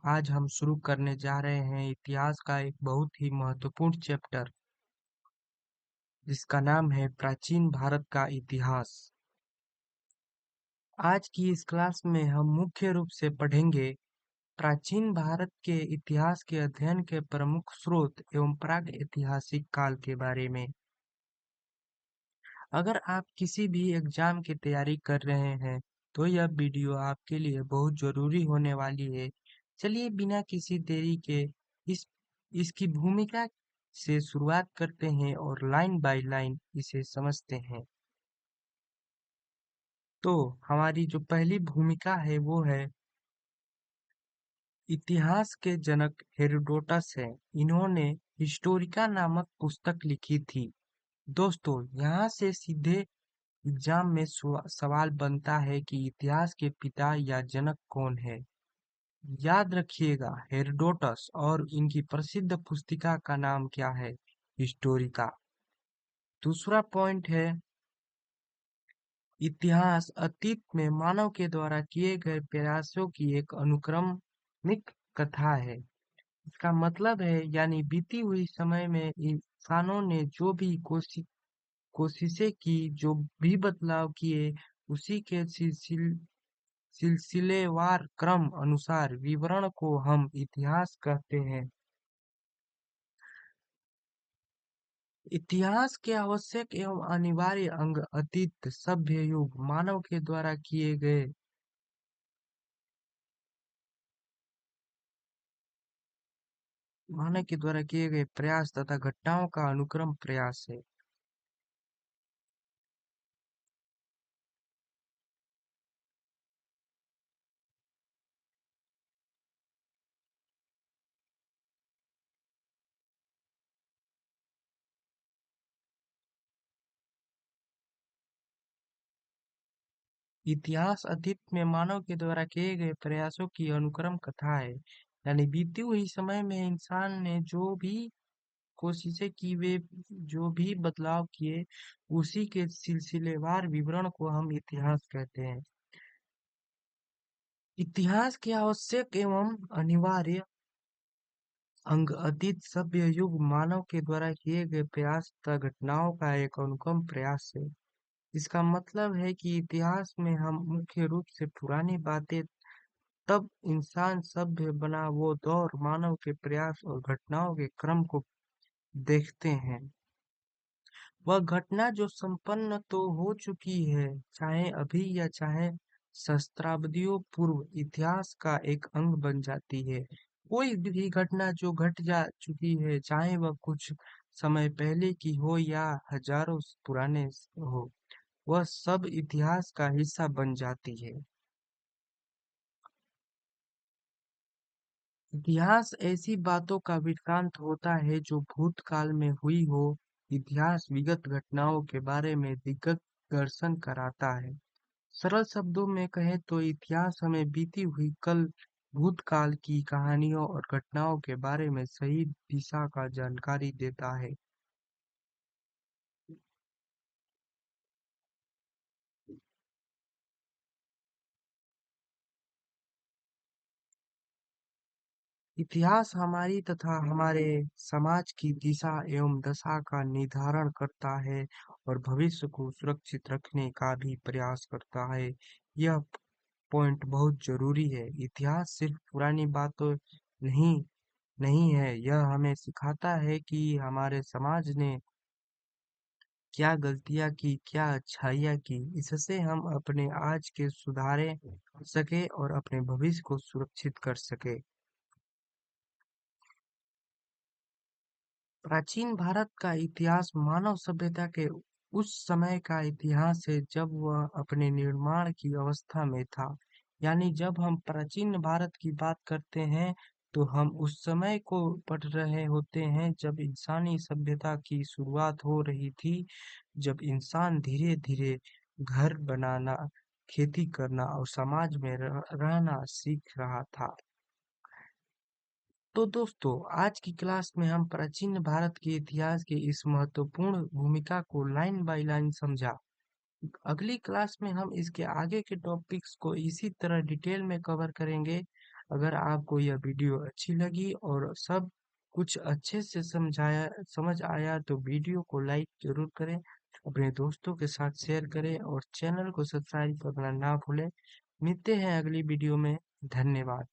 आज हम शुरू करने जा रहे हैं इतिहास का एक बहुत ही महत्वपूर्ण चैप्टर जिसका नाम है प्राचीन भारत का इतिहास। आज की इस क्लास में हम मुख्य रूप से पढ़ेंगे प्राचीन भारत के इतिहास के अध्ययन के प्रमुख स्रोत एवं प्राग ऐतिहासिक काल के बारे में। अगर आप किसी भी एग्जाम की तैयारी कर रहे हैं तो यह वीडियो आपके लिए बहुत जरूरी होने वाली है। चलिए बिना किसी देरी के इस इसकी भूमिका से शुरुआत करते हैं और लाइन बाय लाइन इसे समझते हैं। तो हमारी जो पहली भूमिका है वो है इतिहास के जनक हेरोडोटस है। इन्होंने हिस्टोरिका नामक पुस्तक लिखी थी। दोस्तों यहाँ से सीधे एग्जाम में सवाल बनता है कि इतिहास के पिता या जनक कौन है। याद रखिएगा हेरोडोटस और इनकी प्रसिद्ध पुस्तिका का नाम क्या है, हिस्टोरिका। दूसरा पॉइंट है इतिहास अतीत में मानव के द्वारा किए गए प्रयासों की एक अनुक्रमिक कथा है। इसका मतलब है यानी बीती हुई समय में इंसानों ने जो भी कोशिशें की, जो भी बदलाव किए, उसी के सिलसिलेवार क्रम अनुसार विवरण को हम इतिहास कहते हैं। इतिहास के आवश्यक एवं अनिवार्य अंग अतीत सभ्य युग मानव के द्वारा किए गए प्रयास तथा घटनाओं का अनुक्रम प्रयास है। इतिहास अतीत में मानव के द्वारा किए गए प्रयासों की अनुक्रम कथा है। यानी बीते हुए समय में इंसान ने जो भी कोशिशें की, वे जो भी बदलाव किए, उसी के सिलसिलेवार विवरण को हम इतिहास कहते हैं। इतिहास के आवश्यक एवं अनिवार्य अंग अतीत सभ्य युग मानव के द्वारा किए गए प्रयास तथा घटनाओं का एक अनुक्रम प्रयास है। इसका मतलब है कि इतिहास में हम मुख्य रूप से पुरानी बातें, तब इंसान सभ्य बना वो दौर, मानव के प्रयास और घटनाओं के क्रम को देखते हैं। वह घटना जो संपन्न तो हो चुकी है, चाहे अभी या चाहे सहस्त्राब्दियों पूर्व, इतिहास का एक अंग बन जाती है। कोई भी घटना जो घट जा चुकी है, चाहे वह कुछ समय पहले की हो या हजारों पुराने हो, वह सब इतिहास का हिस्सा बन जाती है। इतिहास ऐसी बातों का वृत्तांत होता है जो भूतकाल में हुई हो। इतिहास विगत घटनाओं के बारे में दिग्दर्शन कराता है। सरल शब्दों में कहें तो इतिहास हमें बीती हुई कल, भूतकाल की कहानियों और घटनाओं के बारे में सही दिशा का जानकारी देता है। इतिहास हमारी तथा हमारे समाज की दिशा एवं दशा का निर्धारण करता है और भविष्य को सुरक्षित रखने का भी प्रयास करता है। यह पॉइंट बहुत जरूरी है। इतिहास सिर्फ पुरानी बातों नहीं नहीं है, यह हमें सिखाता है कि हमारे समाज ने क्या गलतियां की, क्या अच्छाइयाँ की। इससे हम अपने आज के सुधारे सके और अपने भविष्य को सुरक्षित कर सके। प्राचीन भारत का इतिहास मानव सभ्यता के उस समय का इतिहास है जब वह अपने निर्माण की अवस्था में था। यानी जब हम प्राचीन भारत की बात करते हैं तो हम उस समय को पढ़ रहे होते हैं जब इंसानी सभ्यता की शुरुआत हो रही थी, जब इंसान धीरे धीरे घर बनाना, खेती करना और समाज में रहना सीख रहा था। तो दोस्तों आज की क्लास में हम प्राचीन भारत के इतिहास की इस महत्वपूर्ण भूमिका को लाइन बाय लाइन समझा। अगली क्लास में हम इसके आगे के टॉपिक्स को इसी तरह डिटेल में कवर करेंगे। अगर आपको यह वीडियो अच्छी लगी और सब कुछ अच्छे से समझ आया तो वीडियो को लाइक जरूर करें, अपने दोस्तों के साथ शेयर करें और चैनल को सब्सक्राइब करना ना भूलें। मिलते हैं अगली वीडियो में। धन्यवाद।